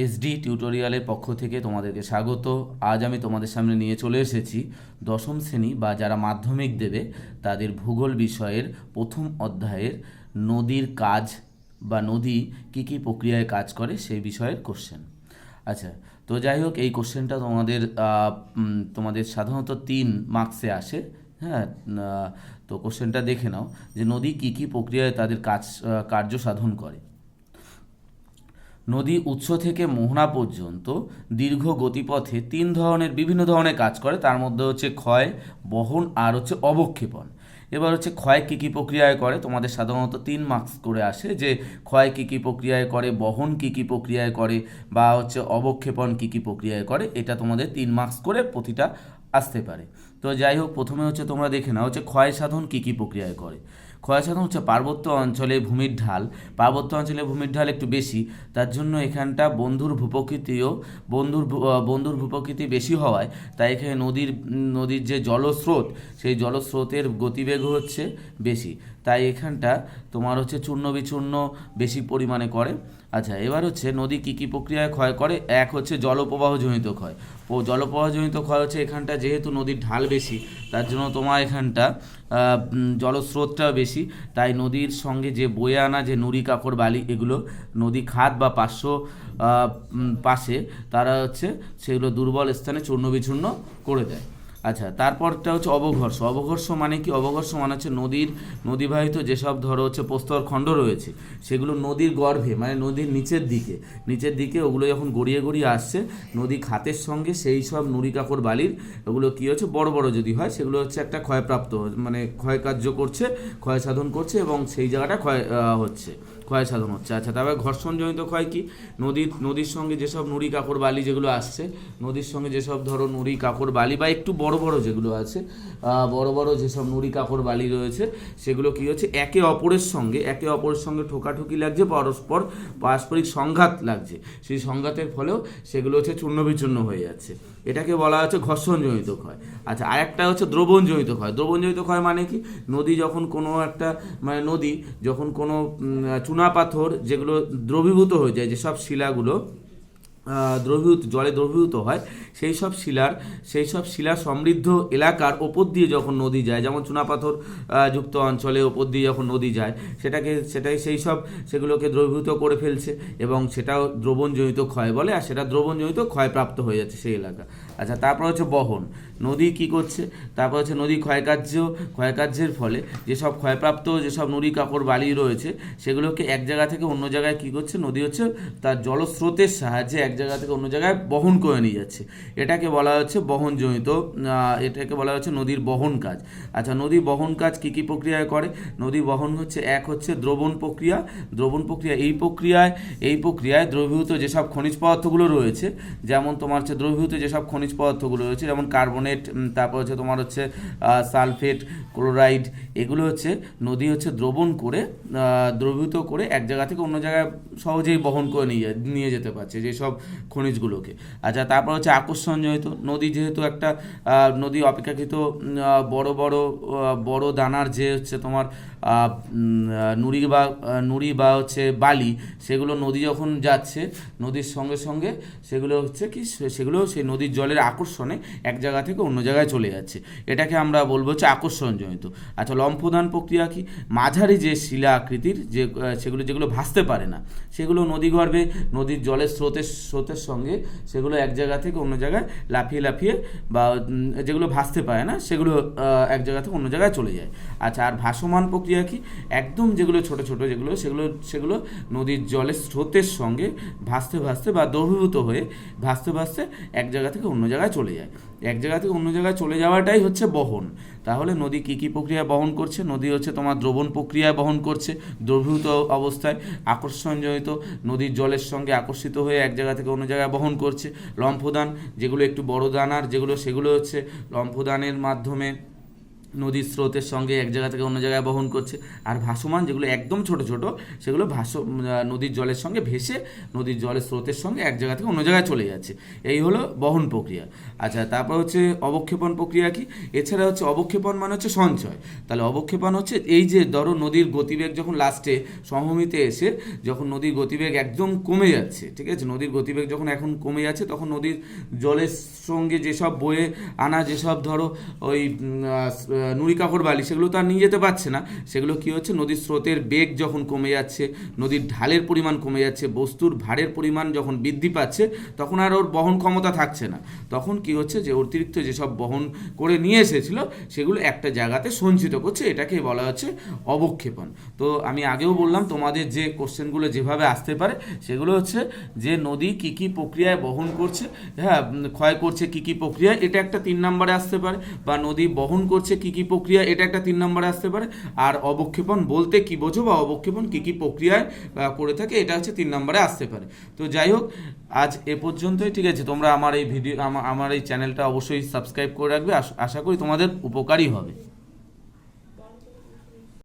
SD টিউটোরিয়ালের পক্ষ থেকে তোমাদেরকে স্বাগত। আজ আমি তোমাদের সামনে নিয়ে চলে এসেছি দশম শ্রেণী বা যারা মাধ্যমিক দেবে তাদের ভূগোল বিষয়ের প্রথম অধ্যায়ের নদীর কাজ বা নদী কী কী প্রক্রিয়ায় কাজ করে সেই বিষয়ের কোশ্চেন। আচ্ছা, তো যাই হোক, এই কোশ্চেনটা তোমাদের সাধারণত 3 মার্কসে আসে। হ্যাঁ, তো কোশ্চেনটা দেখে নাও যে নদী কী কী প্রক্রিয়ায় তাদের কার্য সাধন করে। নদী উৎস থেকে মোহনা পর্যন্ত দীর্ঘ গতিপথে বিভিন্ন ধরনের কাজ করে। তার মধ্যে হচ্ছে ক্ষয়, বহন আর হচ্ছে অবক্ষেপণ। এবার হচ্ছে ক্ষয় কী কী প্রক্রিয়ায় করে, তোমাদের সাধারণত 3 মার্কস করে আসে যে ক্ষয় কী কী প্রক্রিয়ায় করে, বহন কী কী প্রক্রিয়ায় করে, বা হচ্ছে অবক্ষেপণ কী কী প্রক্রিয়ায় করে। এটা তোমাদের 3 মার্কস করে প্রতিটা আসতে পারে। তো যাই হোক, প্রথমে হচ্ছে তোমরা দেখে নাও হচ্ছে ক্ষয় সাধন কী কী প্রক্রিয়ায় করে। ক্ষয়সাধন হচ্ছে পার্বত্য অঞ্চলে ভূমির ঢাল একটু বেশি, তার জন্য এখানটা বন্ধুর ভূপ্রকৃতি বেশি হওয়ায় তাই এখানে নদীর যে জলস্রোত, সেই জলস্রোতের গতিবেগ হচ্ছে বেশি, তাই এখানটা তোমার হচ্ছে চূর্ণ বিচূর্ণ বেশি পরিমাণে করে। আচ্ছা, এবার হচ্ছে নদী কী কী প্রক্রিয়ায় ক্ষয় করে। এক হচ্ছে জলপ্রবাহজনিত ক্ষয়। জলপ্রবাহজনিত ক্ষয় হচ্ছে এখানটা যেহেতু নদীর ঢাল বেশি, তার জন্য তোমার এখানটা জলস্রোতটাও বেশি, তাই নদীর সঙ্গে যে বয়ে আনা যে নুড়ি কাকড় বালি, এগুলো নদী খাত বা পাশে তারা হচ্ছে সেগুলো দুর্বল স্থানে চূর্ণ বিচূর্ণ করে দেয়। আচ্ছা, তারপরটা হচ্ছে অবঘর্ষ মানে কি? অবঘর্ষ মানে হচ্ছে নদীবাহিত যেসব ধরো হচ্ছে প্রস্তরখণ্ড রয়েছে, সেগুলো নদীর গর্ভে মানে নদীর নিচের দিকে ওগুলো যখন গড়িয়ে গড়িয়ে আসছে নদী খাতের সঙ্গে, সেই সব নুড়ি কাকড় বালির ওগুলো কী হচ্ছে, বড় বড় যদি হয় সেগুলো হচ্ছে একটা ক্ষয়প্রাপ্ত মানে ক্ষয় কার্য করছে, ক্ষয় সাধন করছে, এবং সেই জায়গাটা ক্ষয় সাধন হচ্ছে। আচ্ছা, তারপরে ঘর্ষণজনিত ক্ষয় কি? নদীর সঙ্গে যেসব নুড়ি কাকড় বালি যেগুলো আসছে, নদীর সঙ্গে যেসব ধরো নুড়ি কাকড় বালি বা একটু বড় বড় যেগুলো আছে, বড় বড় যেসব নুড়ি কাকড় বালি রয়েছে, সেগুলো কি হচ্ছে একে অপরের সঙ্গে ঠোকাঠুকি লাগছে, পারস্পরিক সংঘাত লাগছে, সেই সংঘাতের ফলেও সেগুলো হচ্ছে চূর্ণ বিচূর্ণ হয়ে যাচ্ছে। এটাকে বলা হচ্ছে ঘর্ষণজনিত ক্ষয়। আচ্ছা, আরেকটা হচ্ছে দ্রবণজনিত ক্ষয়। দ্রবণজনিত ক্ষয় মানে কি? নদী যখন কোনো চুনাপাথর যেগুলো দ্রবীভূত হয়ে যায়, যেসব শিলাগুলো জলে দ্রবীভূত হয়, সেই সব শিলা সমৃদ্ধ এলাকার ওপর দিয়ে যখন নদী যায়, যেমন চুনাপাথর যুক্ত অঞ্চলে ওপর দিয়ে যখন নদী যায়, সেগুলোকে দ্রবীভূত করে ফেলছে, এবং সেটাও দ্রবণজনিত ক্ষয় বলে, আর সেটা দ্রবণজনিত ক্ষয়প্রাপ্ত হয়ে যাচ্ছে সেই এলাকা। আচ্ছা, তারপর হচ্ছে বহন। নদী কি করছে? তারপর হচ্ছে নদী ক্ষয়কার্যের ফলে যেসব নুড়ি কাকড় বালি রয়েছে, সেগুলোকে এক জায়গা থেকে অন্য জায়গায় কি করছে, নদী হচ্ছে তার জলস্রোতের সাহায্যে এক জায়গা থেকে অন্য জায়গায় বহন করে নিয়ে যাচ্ছে। এটাকে বলা হচ্ছে নদীর বহন কাজ। আচ্ছা, নদী বহন কাজ কী কী প্রক্রিয়ায় করে? নদী বহন হচ্ছে এক হচ্ছে দ্রবণ প্রক্রিয়া। এই প্রক্রিয়ায় দ্রবীভূত যেসব খনিজ পদার্থগুলো রয়েছে, যেমন তোমার হচ্ছে দ্রবীভূত যেসব খনিজ পদার্থগুলো রয়েছে, যেমন কার্বনেট, তারপর হচ্ছে তোমার হচ্ছে সালফেট, ক্লোরাইড, এগুলো হচ্ছে নদী হচ্ছে দ্রবীভূত করে এক জায়গা থেকে অন্য জায়গায় সহজেই বহন করে নিয়ে যেতে পারছে যেসব খনিজগুলোকে। আচ্ছা, তারপর হচ্ছে আকর্ষণজনিত। নদী অপেক্ষাকৃত বড় দানার যে হচ্ছে তোমার নুড়ি বা হচ্ছে বালি, সেগুলো নদী যখন যাচ্ছে, নদীর সঙ্গে সঙ্গে সেগুলো সেই নদীর জলের আকর্ষণে এক জায়গা থেকে অন্য জায়গায় চলে যাচ্ছে। এটাকে আমরা বলবো হচ্ছে আকর্ষণজনিত। আচ্ছা, লম্ফদান প্রক্রিয়া কি? মাঝারি যে শিলা আকৃতির যেগুলো ভাসতে পারে না, সেগুলো নদীগর্ভে নদীর জলের স্রোতের সঙ্গে সেগুলো এক জায়গা থেকে অন্য জায়গায় লাফিয়ে বা যেগুলো ভাসতে পারে না, সেগুলো এক জায়গা থেকে অন্য জায়গায় চলে যায়। আচ্ছা, আর ভাসমান প্রক্রিয়া কি? একদম যেগুলো ছোট সেগুলো নদীর জলের স্রোতের সঙ্গে ভাসতে বা দ্রবীভূত হয়ে ভাসতে এক জায়গা থেকে অন্য জায়গায় চলে যায়। এক জায়গা থেকে অন্য জায়গায় চলে যাওয়াটাই হচ্ছে বহন। তাহলে নদী কী কী প্রক্রিয়ায় বহন করছে? নদী হচ্ছে তোমার দ্রবণ প্রক্রিয়ায় বহন করছে, দ্রবীভূত অবস্থায়। আকর্ষণজনিত, নদীর জলের সঙ্গে আকর্ষিত হয়ে এক জায়গা থেকে অন্য জায়গায় বহন করছে। লম্ফদান, যেগুলো একটু বড় দানার সেগুলো হচ্ছে লম্ফদানের মাধ্যমে নদীর স্রোতের সঙ্গে এক জায়গা থেকে অন্য জায়গায় বহন করছে। আর ভাসমান যেগুলো একদম ছোট ছোট সেগুলো নদীর জলের সঙ্গে ভেসে নদীর জলের স্রোতের সঙ্গে এক জায়গা থেকে অন্য জায়গায় চলে যাচ্ছে। এই হলো বহন প্রক্রিয়া। আচ্ছা, তারপর হচ্ছে অবক্ষেপণ প্রক্রিয়া কি? এছাড়া হচ্ছে অবক্ষেপণ মানে হচ্ছে সঞ্চয়। তাহলে অবক্ষেপণ হচ্ছে এই যে ধরো নদীর গতিবেগ যখন লাস্টে সমভূমিতে এসে যখন নদীর গতিবেগ একদম কমে যাচ্ছে, ঠিক আছে, নদীর গতিবেগ যখন এখন কমে যাচ্ছে তখন নদীর জলের সঙ্গে যেসব বয়ে আনা যেসব ধরো ওই নুড়ি কাকড় বালি সেগুলো তো আর নিয়ে যেতে পারছে না। সেগুলো কি হচ্ছে, নদীর স্রোতের বেগ যখন কমে যাচ্ছে, নদীর ঢালের পরিমাণ কমে যাচ্ছে, বস্তুর ভারের পরিমাণ যখন বৃদ্ধি পাচ্ছে তখন আর ওর বহন ক্ষমতা থাকছে না। তখন কি হচ্ছে, যে অতিরিক্ত যেসব বহন করে নিয়ে এসেছিল সেগুলো একটা জায়গাতে সঞ্চিত করছে, এটাকে বলা হচ্ছে অবক্ষেপণ। তো আমি আগেও বললাম তোমাদের যে কোশ্চেনগুলো যেভাবে আসতে পারে সেগুলো হচ্ছে যে নদী কী কী প্রক্রিয়ায় বহন করছে, হ্যাঁ, ক্ষয় করছে কী কী প্রক্রিয়ায়, এটা একটা 3 নম্বরে আসতে পারে। বা নদী বহন করছে কী কী প্রক্রিয়া, এটা একটা 3 নম্বরে আসতে পারে। আর অবক্ষেপণ বলতে কী বোঝো বা অবক্ষেপণ কী কী প্রক্রিয়ায় করে থাকে, এটা হচ্ছে 3 নম্বরে আসতে পারে। তো যাই হোক, আজ এ পর্যন্তই, ঠিক আছে। তোমরা আমার এই ভিডিও আমার এই চ্যানেলটা অবশ্যই সাবস্ক্রাইব করে রাখবে, আশা করি তোমাদের উপকারী হবে।